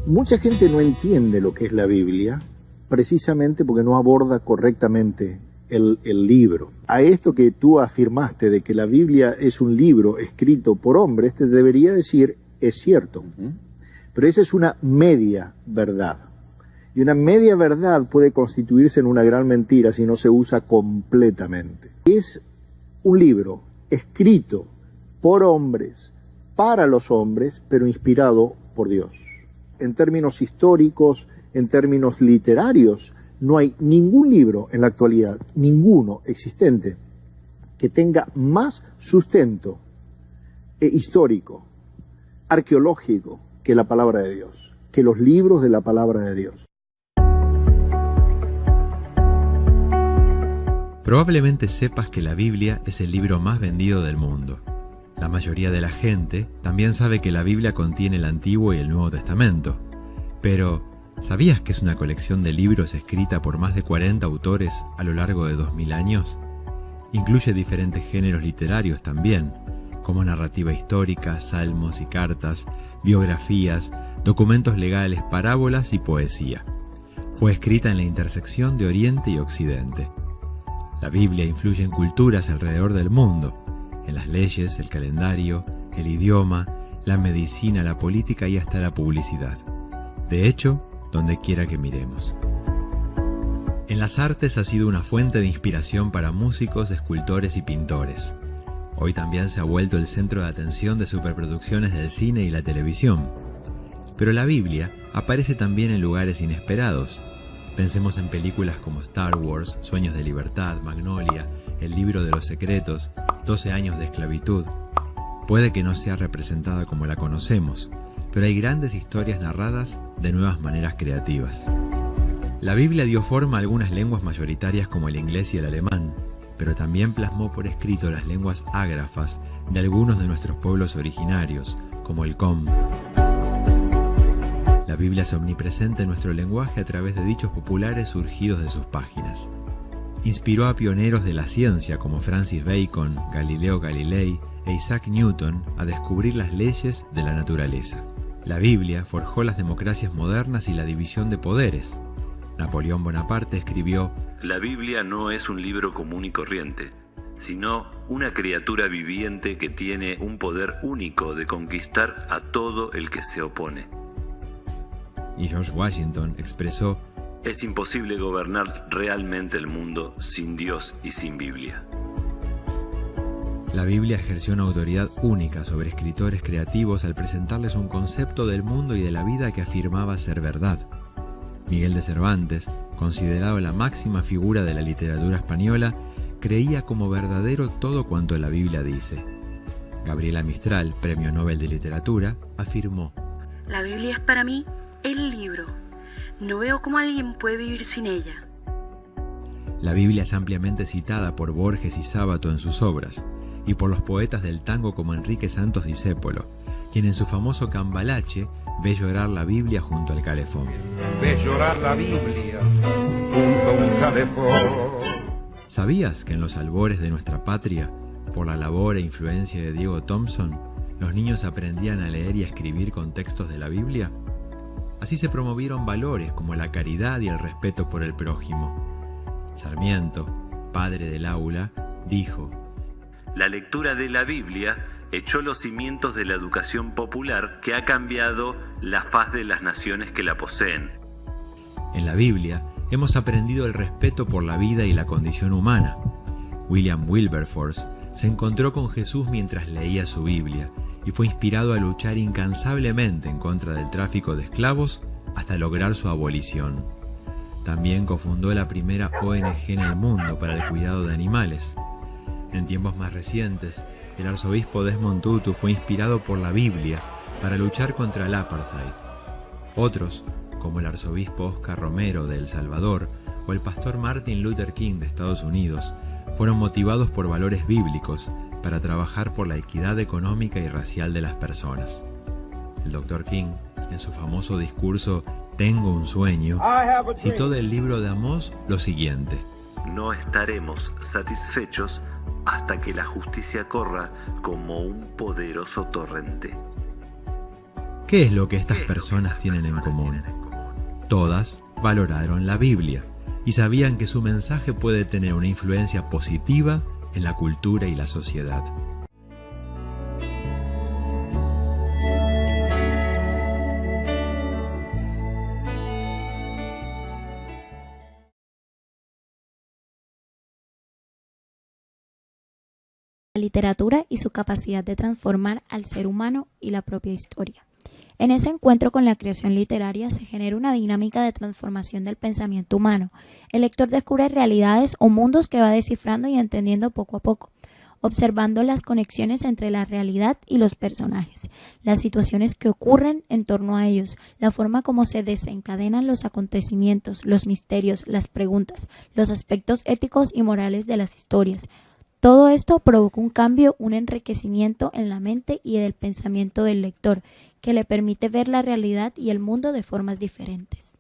Mucha gente no entiende lo que es la Biblia precisamente porque no aborda correctamente el libro. A esto que tú afirmaste de que la Biblia es un libro escrito por hombres, te debería decir, es cierto. Pero esa es una media verdad. Y una media verdad puede constituirse en una gran mentira si no se usa completamente. Es un libro escrito por hombres, para los hombres, pero inspirado por Dios. En términos históricos, en términos literarios, no hay ningún libro en la actualidad, ninguno existente, que tenga más sustento histórico, arqueológico, que la palabra de Dios, que los libros de la palabra de Dios. Probablemente sepas que la Biblia es el libro más vendido del mundo. La mayoría de la gente también sabe que la Biblia contiene el Antiguo y el Nuevo Testamento. Pero, ¿sabías que es una colección de libros escrita por más de 40 autores a lo largo de 2000 años? Incluye diferentes géneros literarios también, como narrativa histórica, salmos y cartas, biografías, documentos legales, parábolas y poesía. Fue escrita en la intersección de Oriente y Occidente. La Biblia influye en culturas alrededor del mundo, en las leyes, el calendario, el idioma, la medicina, la política y hasta la publicidad. De hecho, donde quiera que miremos. En las artes ha sido una fuente de inspiración para músicos, escultores y pintores. Hoy también se ha vuelto el centro de atención de superproducciones del cine y la televisión. Pero la Biblia aparece también en lugares inesperados. Pensemos en películas como Star Wars, Sueños de Libertad, Magnolia, El Libro de los Secretos, 12 años de esclavitud. Puede que no sea representada como la conocemos, pero hay grandes historias narradas de nuevas maneras creativas. La Biblia dio forma a algunas lenguas mayoritarias como el inglés y el alemán, pero también plasmó por escrito las lenguas ágrafas de algunos de nuestros pueblos originarios, como el Kom. La Biblia es omnipresente en nuestro lenguaje a través de dichos populares surgidos de sus páginas. Inspiró a pioneros de la ciencia como Francis Bacon, Galileo Galilei e Isaac Newton a descubrir las leyes de la naturaleza. La Biblia forjó las democracias modernas y la división de poderes. Napoleón Bonaparte escribió: La Biblia no es un libro común y corriente, sino una criatura viviente que tiene un poder único de conquistar a todo el que se opone. Y George Washington expresó: Es imposible gobernar realmente el mundo sin Dios y sin Biblia. La Biblia ejerció una autoridad única sobre escritores creativos al presentarles un concepto del mundo y de la vida que afirmaba ser verdad. Miguel de Cervantes, considerado la máxima figura de la literatura española, creía como verdadero todo cuanto la Biblia dice. Gabriela Mistral, Premio Nobel de Literatura, afirmó: La Biblia es para mí el libro. No veo cómo alguien puede vivir sin ella. La Biblia es ampliamente citada por Borges y Sábato en sus obras, y por los poetas del tango como Enrique Santos Discépolo, quien en su famoso Cambalache ve llorar la Biblia junto al calefón. Ve llorar la Biblia junto a un calefón. ¿Sabías que en los albores de nuestra patria, por la labor e influencia de Diego Thompson, los niños aprendían a leer y a escribir con textos de la Biblia? Así se promovieron valores como la caridad y el respeto por el prójimo. Sarmiento, padre del aula, dijo: La lectura de la Biblia echó los cimientos de la educación popular que ha cambiado la faz de las naciones que la poseen. En la Biblia hemos aprendido el respeto por la vida y la condición humana. William Wilberforce se encontró con Jesús mientras leía su Biblia y fue inspirado a luchar incansablemente en contra del tráfico de esclavos hasta lograr su abolición. También cofundó la primera ONG en el mundo para el cuidado de animales. En tiempos más recientes, el arzobispo Desmond Tutu fue inspirado por la Biblia para luchar contra el apartheid. Otros, como el arzobispo Oscar Romero de El Salvador o el pastor Martin Luther King de Estados Unidos, fueron motivados por valores bíblicos para trabajar por la equidad económica y racial de las personas. El Dr. King, en su famoso discurso Tengo un sueño, citó del libro de Amós lo siguiente: No estaremos satisfechos hasta que la justicia corra como un poderoso torrente. ¿Qué es lo que estas personas tienen en común? Todas valoraron la Biblia y sabían que su mensaje puede tener una influencia positiva en la cultura y la sociedad. La literatura y su capacidad de transformar al ser humano y la propia historia. En ese encuentro con la creación literaria se genera una dinámica de transformación del pensamiento humano. El lector descubre realidades o mundos que va descifrando y entendiendo poco a poco, observando las conexiones entre la realidad y los personajes, las situaciones que ocurren en torno a ellos, la forma como se desencadenan los acontecimientos, los misterios, las preguntas, los aspectos éticos y morales de las historias. Todo esto provoca un cambio, un enriquecimiento en la mente y del pensamiento del lector, que le permite ver la realidad y el mundo de formas diferentes.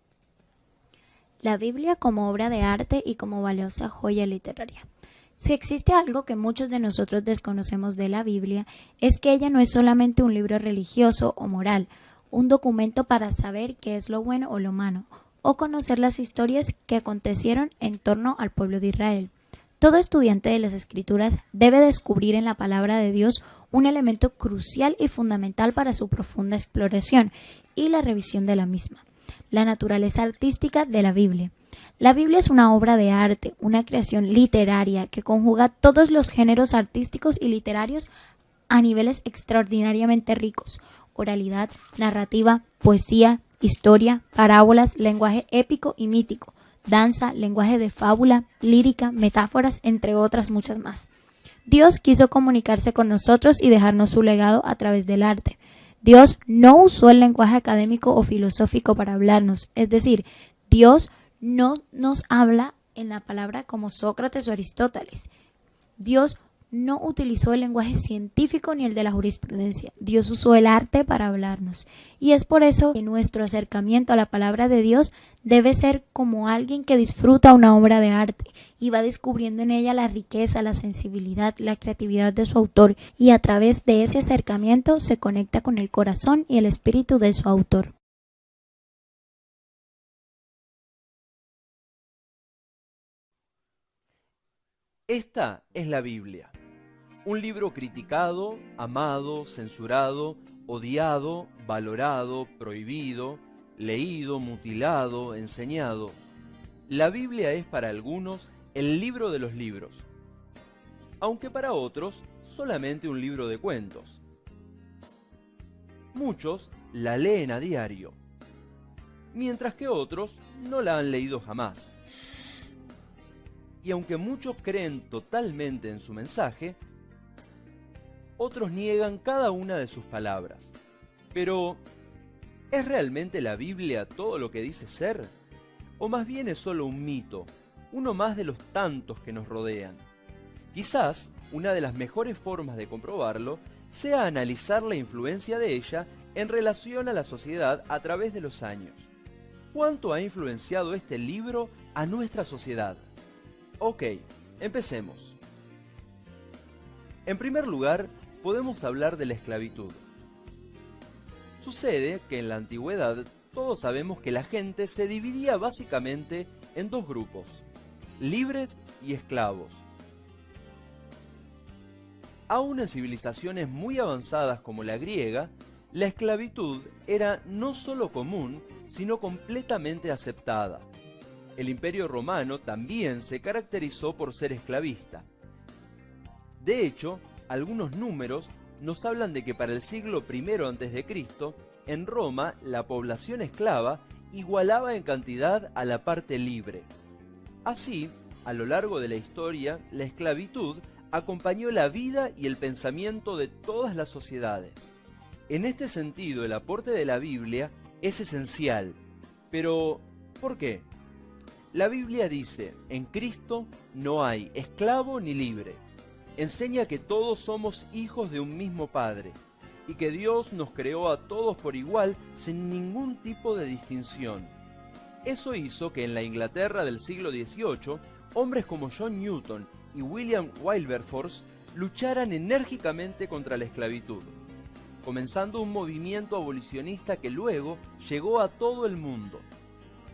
La Biblia como obra de arte y como valiosa joya literaria. Si existe algo que muchos de nosotros desconocemos de la Biblia, es que ella no es solamente un libro religioso o moral, un documento para saber qué es lo bueno o lo malo, o conocer las historias que acontecieron en torno al pueblo de Israel. Todo estudiante de las Escrituras debe descubrir en la palabra de Dios un elemento crucial y fundamental para su profunda exploración y la revisión de la misma, la naturaleza artística de la Biblia. La Biblia es una obra de arte, una creación literaria que conjuga todos los géneros artísticos y literarios a niveles extraordinariamente ricos: oralidad, narrativa, poesía, historia, parábolas, lenguaje épico y mítico, danza, lenguaje de fábula, lírica, metáforas, entre otras muchas más. Dios quiso comunicarse con nosotros y dejarnos su legado a través del arte. Dios no usó el lenguaje académico o filosófico para hablarnos, es decir, Dios no nos habla en la palabra como Sócrates o Aristóteles. Dios no utilizó el lenguaje científico ni el de la jurisprudencia. Dios usó el arte para hablarnos. Y es por eso que nuestro acercamiento a la palabra de Dios debe ser como alguien que disfruta una obra de arte y va descubriendo en ella la riqueza, la sensibilidad, la creatividad de su autor, y a través de ese acercamiento se conecta con el corazón y el espíritu de su autor. Esta es la Biblia. Un libro criticado, amado, censurado, odiado, valorado, prohibido, leído, mutilado, enseñado. La Biblia es para algunos el libro de los libros, aunque para otros solamente un libro de cuentos. Muchos la leen a diario, mientras que otros no la han leído jamás. Y aunque muchos creen totalmente en su mensaje, otros niegan cada una de sus palabras. Pero, ¿es realmente la Biblia todo lo que dice ser? ¿O más bien es solo un mito, uno más de los tantos que nos rodean? Quizás una de las mejores formas de comprobarlo sea analizar la influencia de ella en relación a la sociedad a través de los años. ¿Cuánto ha influenciado este libro a nuestra sociedad? Ok, empecemos. En primer lugar, podemos hablar de la esclavitud. Sucede que en la antigüedad todos sabemos que la gente se dividía básicamente en dos grupos: libres y esclavos. Aún en civilizaciones muy avanzadas como la griega, la esclavitud era no solo común, sino completamente aceptada. El Imperio Romano también se caracterizó por ser esclavista. De hecho, algunos números nos hablan de que para el siglo I a.C., en Roma la población esclava igualaba en cantidad a la parte libre. Así, a lo largo de la historia, la esclavitud acompañó la vida y el pensamiento de todas las sociedades. En este sentido, el aporte de la Biblia es esencial. Pero, ¿por qué? La Biblia dice: en Cristo no hay esclavo ni libre. Enseña que todos somos hijos de un mismo Padre y que Dios nos creó a todos por igual sin ningún tipo de distinción. Eso hizo que en la Inglaterra del siglo XVIII, hombres como John Newton y William Wilberforce lucharan enérgicamente contra la esclavitud. comenzando un movimiento abolicionista que luego llegó a todo el mundo.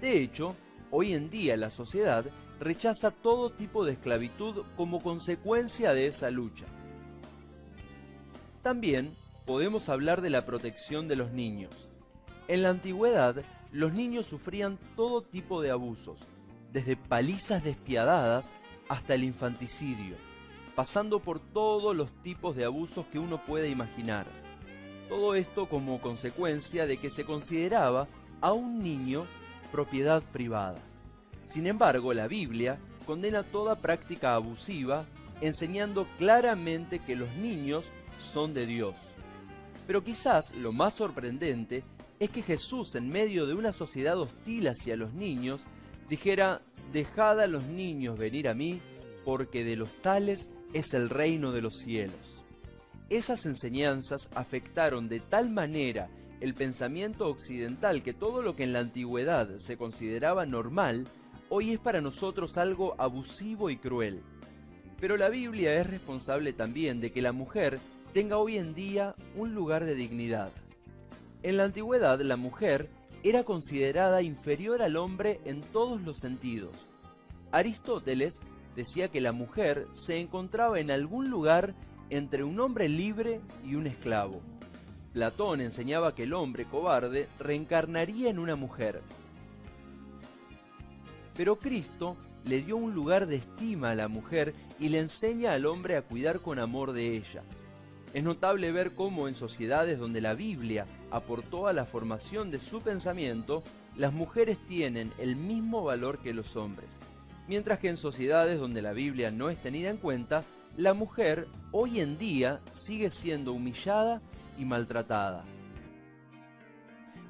De hecho, hoy en día la sociedad rechaza todo tipo de esclavitud como consecuencia de esa lucha. También podemos hablar de la protección de los niños. En la antigüedad, los niños sufrían todo tipo de abusos, desde palizas despiadadas hasta el infanticidio, pasando por todos los tipos de abusos que uno puede imaginar. Todo esto como consecuencia de que se consideraba a un niño propiedad privada. Sin embargo, la Biblia condena toda práctica abusiva, enseñando claramente que los niños son de Dios. Pero quizás lo más sorprendente es que Jesús, en medio de una sociedad hostil hacia los niños, dijera: «Dejad a los niños venir a mí, porque de los tales es el reino de los cielos». Esas enseñanzas afectaron de tal manera el pensamiento occidental que todo lo que en la antigüedad se consideraba normal, hoy es para nosotros algo abusivo y cruel. Pero la Biblia es responsable también de que la mujer tenga hoy en día un lugar de dignidad. En la antigüedad, la mujer era considerada inferior al hombre en todos los sentidos. Aristóteles decía que la mujer se encontraba en algún lugar entre un hombre libre y un esclavo. Platón enseñaba que el hombre cobarde reencarnaría en una mujer. Pero Cristo le dio un lugar de estima a la mujer y le enseña al hombre a cuidar con amor de ella. Es notable ver cómo en sociedades donde la Biblia aportó a la formación de su pensamiento, las mujeres tienen el mismo valor que los hombres, mientras que en sociedades donde la Biblia no es tenida en cuenta, la mujer hoy en día sigue siendo humillada y maltratada.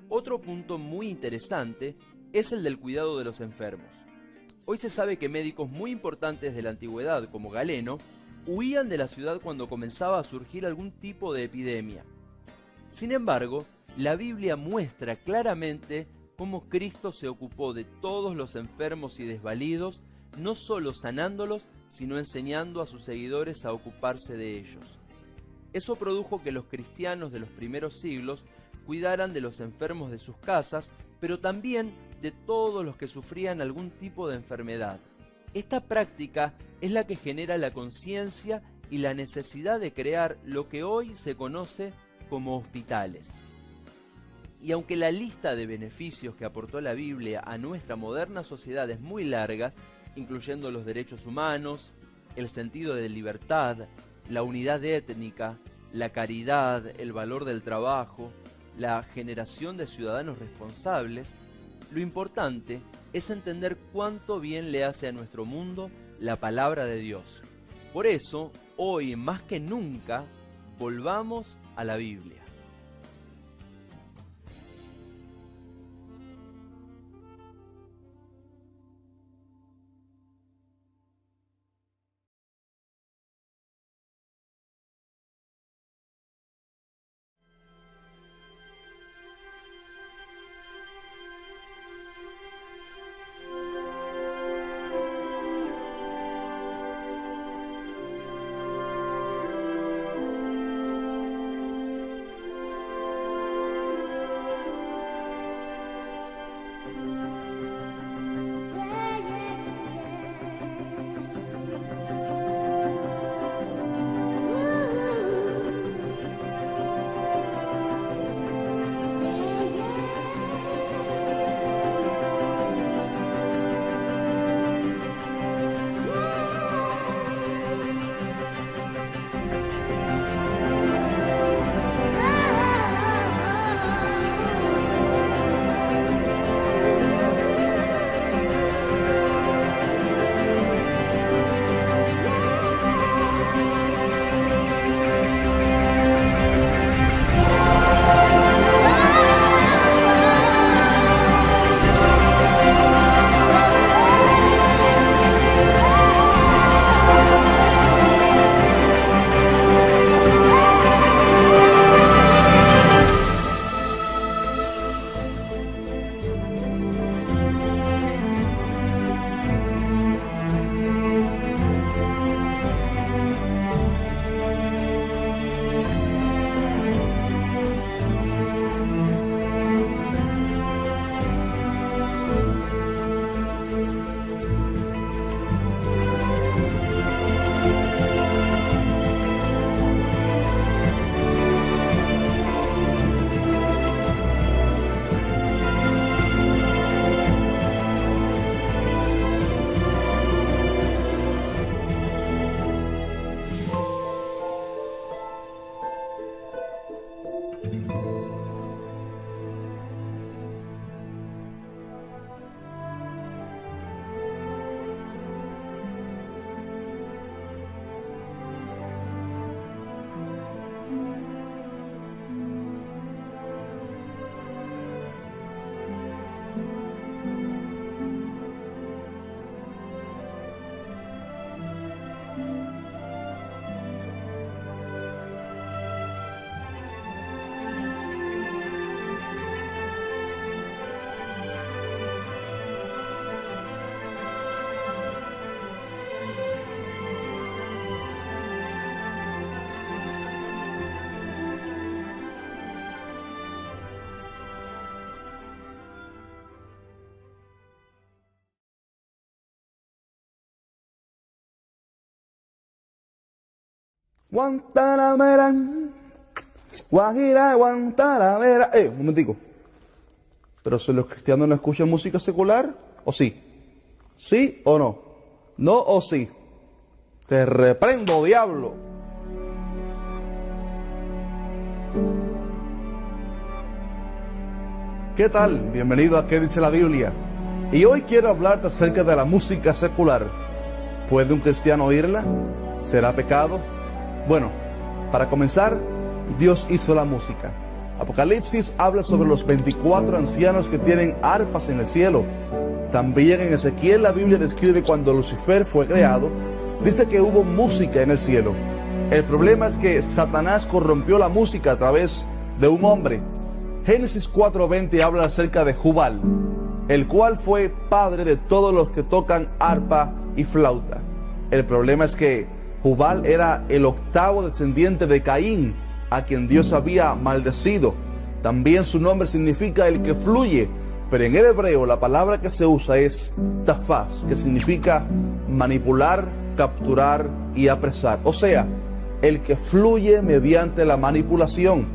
Otro punto muy interesante es el del cuidado de los enfermos. Hoy se sabe que médicos muy importantes de la antigüedad, como Galeno, huían de la ciudad cuando comenzaba a surgir algún tipo de epidemia. Sin embargo, la Biblia muestra claramente cómo Cristo se ocupó de todos los enfermos y desvalidos, no solo sanándolos, sino enseñando a sus seguidores a ocuparse de ellos. Eso produjo que los cristianos de los primeros siglos cuidaran de los enfermos de sus casas, pero también de todos los que sufrían algún tipo de enfermedad. Esta práctica es la que genera la conciencia y la necesidad de crear lo que hoy se conoce como hospitales. Y aunque la lista de beneficios que aportó la Biblia a nuestra moderna sociedad es muy larga, incluyendo los derechos humanos, el sentido de libertad, la unidad étnica, la caridad, el valor del trabajo, la generación de ciudadanos responsables, lo importante es entender cuánto bien le hace a nuestro mundo la palabra de Dios. Por eso, hoy más que nunca, volvamos a la Biblia. Guantanamera, Guajira, Guantanamera. Un momentico. ¿Pero si los cristianos no escuchan música secular? ¿O sí? ¿Sí o no? ¿No o sí? Te reprendo, diablo. ¿Qué tal? Bienvenido a ¿Qué dice la Biblia? Y hoy quiero hablarte acerca de la música secular. ¿Puede un cristiano oírla? ¿Será pecado? Bueno, para comenzar, Dios hizo la música. Apocalipsis habla sobre los 24 ancianos que tienen arpas en el cielo. También en Ezequiel la Biblia describe cuando Lucifer fue creado. Dice que hubo música en el cielo. El problema es que Satanás corrompió la música a través de un hombre. Génesis 4:20 habla acerca de Jubal, el cual fue padre de todos los que tocan arpa y flauta. El problema es que Jubal era el octavo descendiente de Caín, a quien Dios había maldecido. También su nombre significa el que fluye, pero en el hebreo la palabra que se usa es tafaz, que significa manipular, capturar y apresar. O sea, el que fluye mediante la manipulación.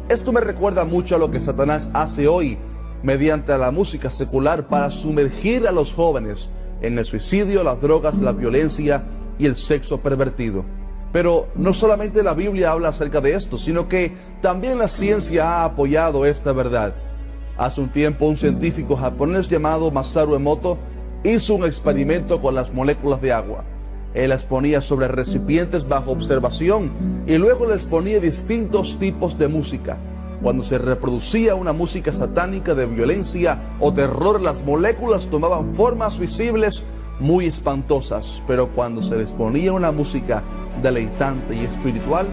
Esto me recuerda mucho a lo que Satanás hace hoy mediante la música secular para sumergir a los jóvenes en el suicidio, las drogas, la violencia y el sexo pervertido. Pero no solamente la Biblia habla acerca de esto, sino que también la ciencia ha apoyado esta verdad. Hace un tiempo un científico japonés llamado Masaru Emoto hizo un experimento con las moléculas de agua. Él las ponía sobre recipientes bajo observación y luego les ponía distintos tipos de música. Cuando se reproducía una música satánica de violencia o terror, las moléculas tomaban formas visibles muy espantosas, pero cuando se les ponía una música deleitante y espiritual,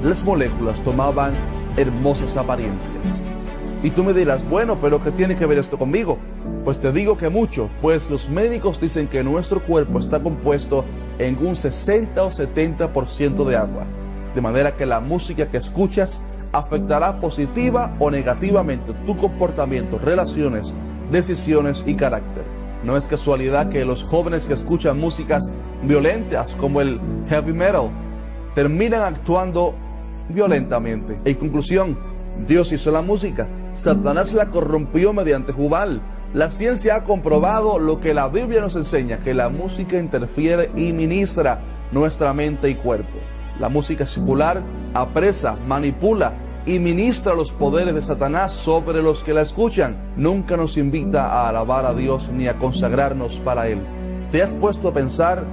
las moléculas tomaban hermosas apariencias. Y tú me dirás, bueno, pero ¿qué tiene que ver esto conmigo? Pues te digo que mucho, pues los médicos dicen que nuestro cuerpo está compuesto en un 60 o 70% de agua, de manera que la música que escuchas afectará positiva o negativamente tu comportamiento, relaciones, decisiones y carácter. No es casualidad que los jóvenes que escuchan músicas violentas como el heavy metal terminan actuando violentamente. En conclusión, Dios hizo la música, Satanás la corrompió mediante Jubal. La ciencia ha comprobado lo que la Biblia nos enseña, que la música interfiere y ministra nuestra mente y cuerpo. La música secular apresa, manipula y ministra los poderes de Satanás sobre los que la escuchan. Nunca nos invita a alabar a Dios ni a consagrarnos para Él. ¿Te has puesto a pensar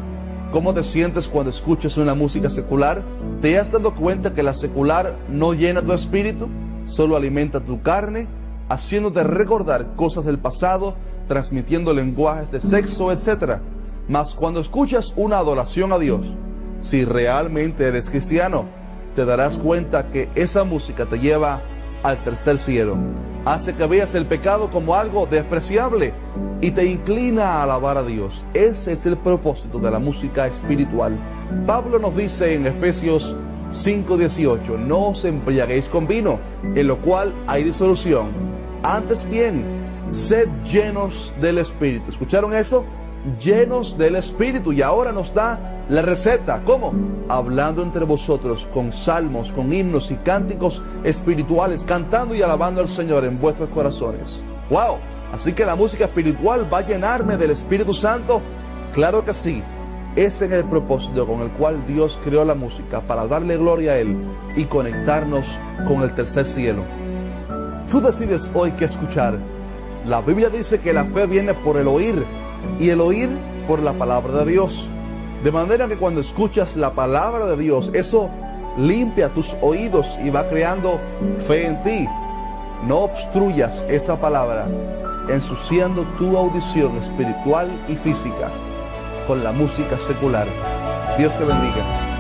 cómo te sientes cuando escuchas una música secular? ¿Te has dado cuenta que la secular no llena tu espíritu? Solo alimenta tu carne, haciéndote recordar cosas del pasado, transmitiendo lenguajes de sexo, etc. Mas cuando escuchas una adoración a Dios, si realmente eres cristiano, te darás cuenta que esa música te lleva al tercer cielo. Hace que veas el pecado como algo despreciable y te inclina a alabar a Dios. Ese es el propósito de la música espiritual. Pablo nos dice en Efesios 5:18, no os embriaguéis con vino, en lo cual hay disolución. Antes bien, sed llenos del Espíritu. ¿Escucharon eso? Llenos del Espíritu. Y ahora nos da la receta. ¿Cómo? Hablando entre vosotros con salmos, con himnos y cánticos espirituales, cantando y alabando al Señor en vuestros corazones. ¡Wow! Así que la música espiritual va a llenarme del Espíritu Santo. Claro que sí. Ese es el propósito con el cual Dios creó la música, para darle gloria a Él y conectarnos con el tercer cielo. Tú decides hoy qué escuchar. La Biblia dice que la fe viene por el oír, y el oír por la palabra de Dios. De manera que cuando escuchas la palabra de Dios, eso limpia tus oídos y va creando fe en ti. No obstruyas esa palabra, ensuciando tu audición espiritual y física con la música secular. Dios te bendiga.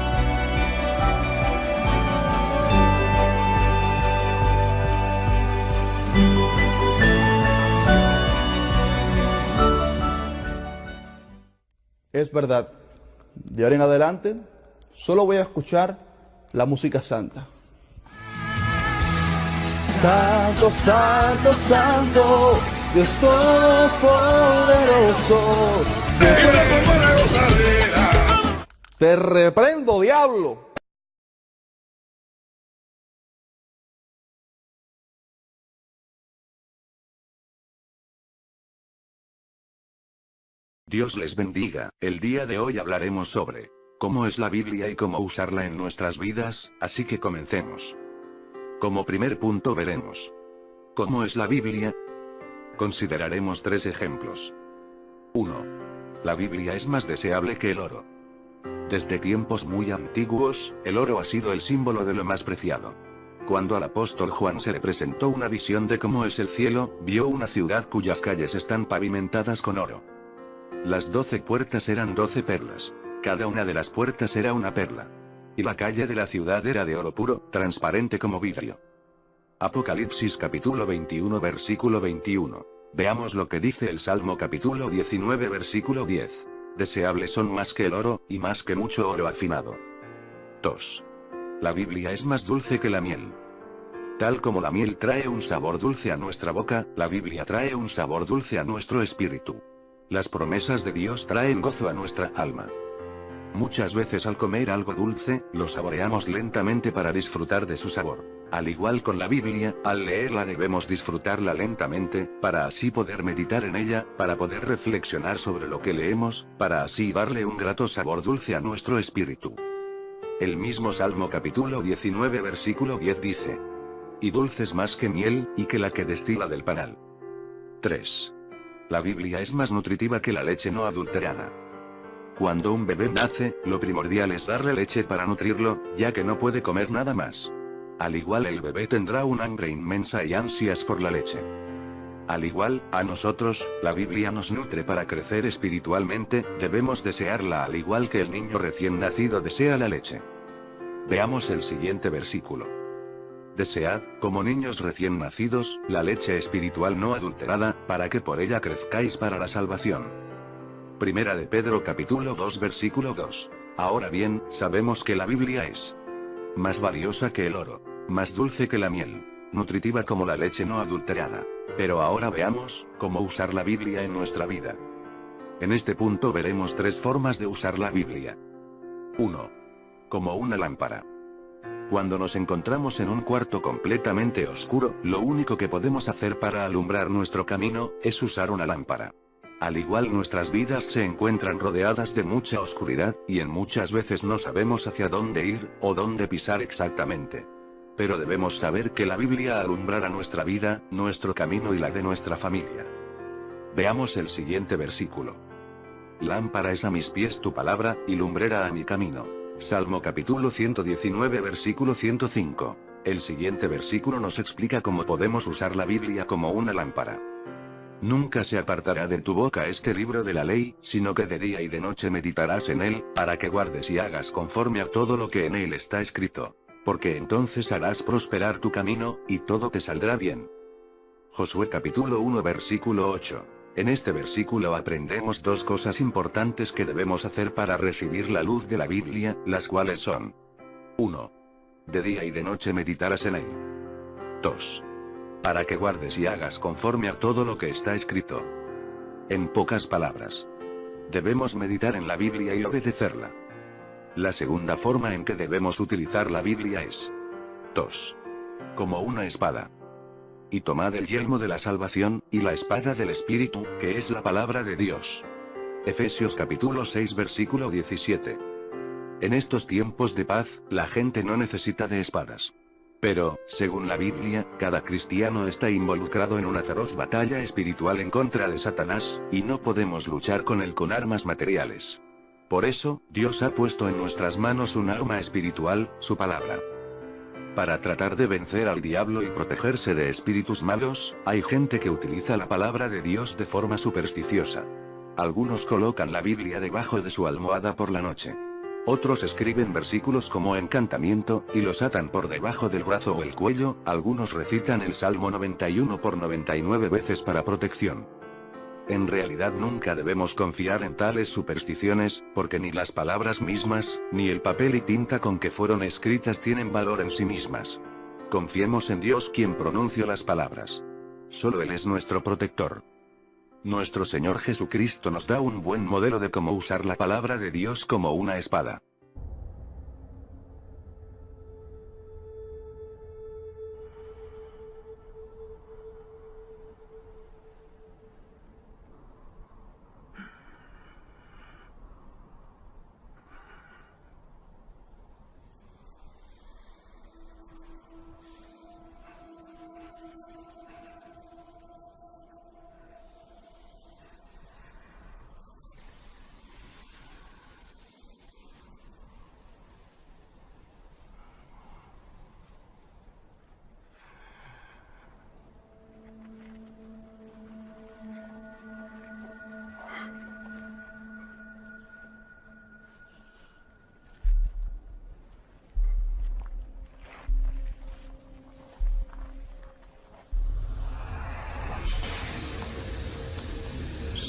Es verdad, de ahora en adelante solo voy a escuchar la música santa. Santo, santo, santo, Dios todopoderoso. Te reprendo, diablo. Dios les bendiga. El día de hoy hablaremos sobre cómo es la Biblia y cómo usarla en nuestras vidas, así que comencemos. Como primer punto veremos cómo es la Biblia. Consideraremos 3 ejemplos. 1. La Biblia es más deseable que el oro. Desde tiempos muy antiguos, el oro ha sido el símbolo de lo más preciado. Cuando al apóstol Juan se le presentó una visión de cómo es el cielo, vio una ciudad cuyas calles están pavimentadas con oro. Las 12 puertas eran 12 perlas. Cada una de las puertas era una perla. Y la calle de la ciudad era de oro puro, transparente como vidrio. Apocalipsis capítulo 21 versículo 21. Veamos lo que dice el Salmo capítulo 19 versículo 10. Deseables son más que el oro, y más que mucho oro afinado. 2. La Biblia es más dulce que la miel. Tal como la miel trae un sabor dulce a nuestra boca, la Biblia trae un sabor dulce a nuestro espíritu. Las promesas de Dios traen gozo a nuestra alma. Muchas veces al comer algo dulce, lo saboreamos lentamente para disfrutar de su sabor. Al igual con la Biblia, al leerla debemos disfrutarla lentamente, para así poder meditar en ella, para poder reflexionar sobre lo que leemos, para así darle un grato sabor dulce a nuestro espíritu. El mismo Salmo capítulo 19 versículo 10 dice: y dulces más que miel, y que la que destila del panal. 3. La Biblia es más nutritiva que la leche no adulterada. Cuando un bebé nace, lo primordial es darle leche para nutrirlo, ya que no puede comer nada más. Al igual el bebé tendrá un hambre inmensa y ansias por la leche. Al igual, a nosotros, la Biblia nos nutre para crecer espiritualmente, debemos desearla al igual que el niño recién nacido desea la leche. Veamos el siguiente versículo. Desead, como niños recién nacidos, la leche espiritual no adulterada, para que por ella crezcáis para la salvación. Primera de Pedro capítulo 2 versículo 2. Ahora bien, sabemos que la Biblia es más valiosa que el oro, más dulce que la miel, nutritiva como la leche no adulterada. Pero ahora veamos cómo usar la Biblia en nuestra vida. En este punto veremos 3 formas de usar la Biblia. 1. Como una lámpara. Cuando nos encontramos en un cuarto completamente oscuro, lo único que podemos hacer para alumbrar nuestro camino, es usar una lámpara. Al igual nuestras vidas se encuentran rodeadas de mucha oscuridad, y en muchas veces no sabemos hacia dónde ir, o dónde pisar exactamente. Pero debemos saber que la Biblia alumbrará nuestra vida, nuestro camino y la de nuestra familia. Veamos el siguiente versículo. Lámpara es a mis pies tu palabra, y lumbrera a mi camino. Salmo capítulo 119 versículo 105. El siguiente versículo nos explica cómo podemos usar la Biblia como una lámpara. Nunca se apartará de tu boca este libro de la ley, sino que de día y de noche meditarás en él, para que guardes y hagas conforme a todo lo que en él está escrito. Porque entonces harás prosperar tu camino, y todo te saldrá bien. Josué capítulo 1 versículo 8. En este versículo aprendemos 2 cosas importantes que debemos hacer para recibir la luz de la Biblia, las cuales son: 1. De día y de noche meditarás en él. 2. Para que guardes y hagas conforme a todo lo que está escrito. En pocas palabras, debemos meditar en la Biblia y obedecerla. La segunda forma en que debemos utilizar la Biblia es: 2. Como una espada. Y tomad el yelmo de la salvación, y la espada del Espíritu, que es la palabra de Dios. Efesios capítulo 6 versículo 17. En estos tiempos de paz, la gente no necesita de espadas. Pero, según la Biblia, cada cristiano está involucrado en una feroz batalla espiritual en contra de Satanás, y no podemos luchar con él con armas materiales. Por eso, Dios ha puesto en nuestras manos un arma espiritual, su palabra. Para tratar de vencer al diablo y protegerse de espíritus malos, hay gente que utiliza la palabra de Dios de forma supersticiosa. Algunos colocan la Biblia debajo de su almohada por la noche. Otros escriben versículos como encantamiento, y los atan por debajo del brazo o el cuello. Algunos recitan el Salmo 91 por 99 veces para protección. En realidad nunca debemos confiar en tales supersticiones, porque ni las palabras mismas, ni el papel y tinta con que fueron escritas tienen valor en sí mismas. Confiemos en Dios quien pronunció las palabras. Solo Él es nuestro protector. Nuestro Señor Jesucristo nos da un buen modelo de cómo usar la palabra de Dios como una espada.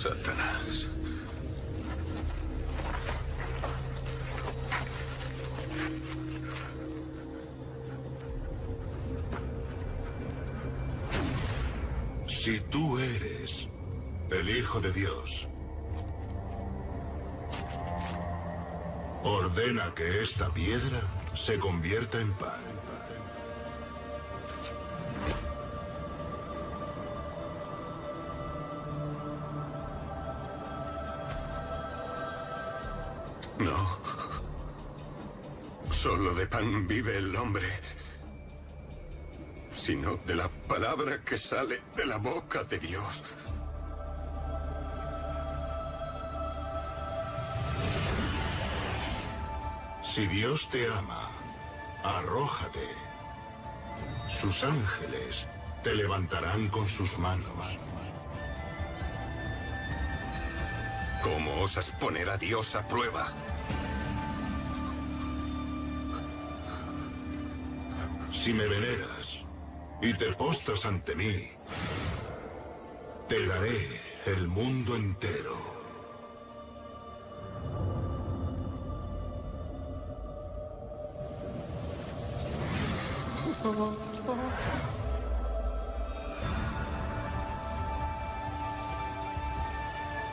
Satanás. Si tú eres el Hijo de Dios, ordena que esta piedra se convierta en pan. No. Solo de pan vive el hombre, sino de la palabra que sale de la boca de Dios. Si Dios te ama, arrójate. Sus ángeles te levantarán con sus manos. ¿Cómo osas poner a Dios a prueba? Si me veneras y te postras ante mí, te daré el mundo entero.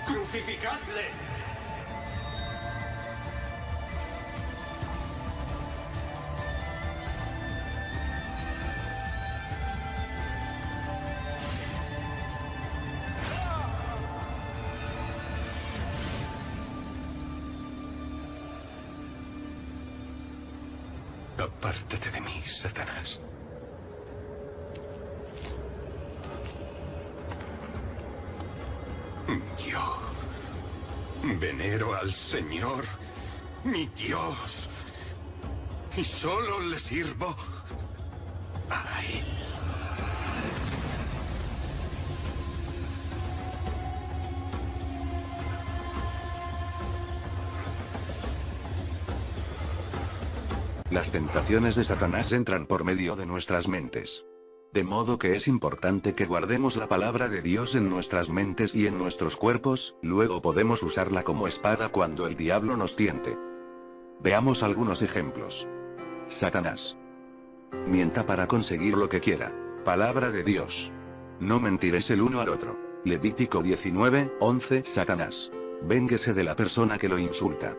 ¡Crucificadle! Apártate de mí, Satanás. Yo venero al Señor, mi Dios, y solo le sirvo a Él. Las tentaciones de Satanás entran por medio de nuestras mentes. De modo que es importante que guardemos la palabra de Dios en nuestras mentes y en nuestros cuerpos, luego podemos usarla como espada cuando el diablo nos tiente. Veamos algunos ejemplos. Satanás. Mienta para conseguir lo que quiera. Palabra de Dios. No mentiréis el uno al otro. Levítico 19:11. Satanás. Vénguese de la persona que lo insulta.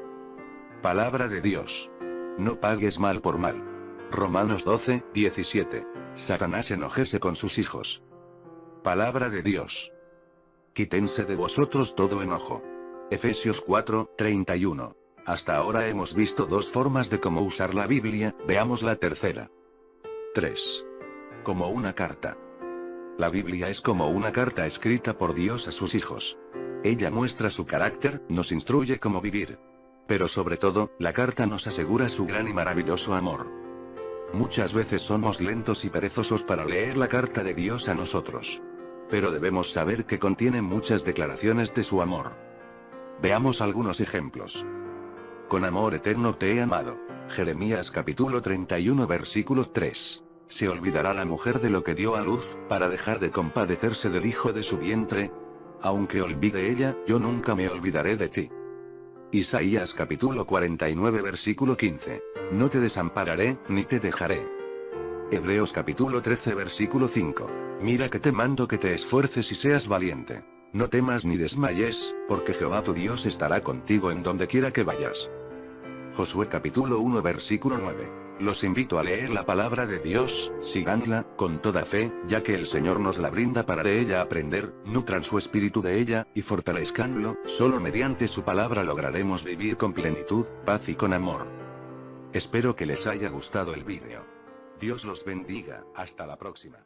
Palabra de Dios. No pagues mal por mal. Romanos 12:17. Satanás enojese con sus hijos. Palabra de Dios. Quítense de vosotros todo enojo. Efesios 4:31. Hasta ahora hemos visto dos formas de cómo usar la Biblia, veamos la tercera. 3. Como una carta. La Biblia es como una carta escrita por Dios a sus hijos. Ella muestra su carácter, nos instruye cómo vivir. Pero sobre todo, la carta nos asegura su gran y maravilloso amor. Muchas veces somos lentos y perezosos para leer la carta de Dios a nosotros. Pero debemos saber que contiene muchas declaraciones de su amor. Veamos algunos ejemplos. Con amor eterno te he amado. Jeremías capítulo 31 versículo 3. ¿Se olvidará la mujer de lo que dio a luz, para dejar de compadecerse del hijo de su vientre? Aunque olvide ella, yo nunca me olvidaré de ti. Isaías capítulo 49 versículo 15. No te desampararé, ni te dejaré. Hebreos capítulo 13 versículo 5. Mira que te mando que te esfuerces y seas valiente. No temas ni desmayes, porque Jehová tu Dios estará contigo en donde quiera que vayas. Josué capítulo 1 versículo 9. Los invito a leer la palabra de Dios, síganla, con toda fe, ya que el Señor nos la brinda para de ella aprender, nutran su espíritu de ella, y fortalezcanlo, solo mediante su palabra lograremos vivir con plenitud, paz y con amor. Espero que les haya gustado el vídeo. Dios los bendiga, hasta la próxima.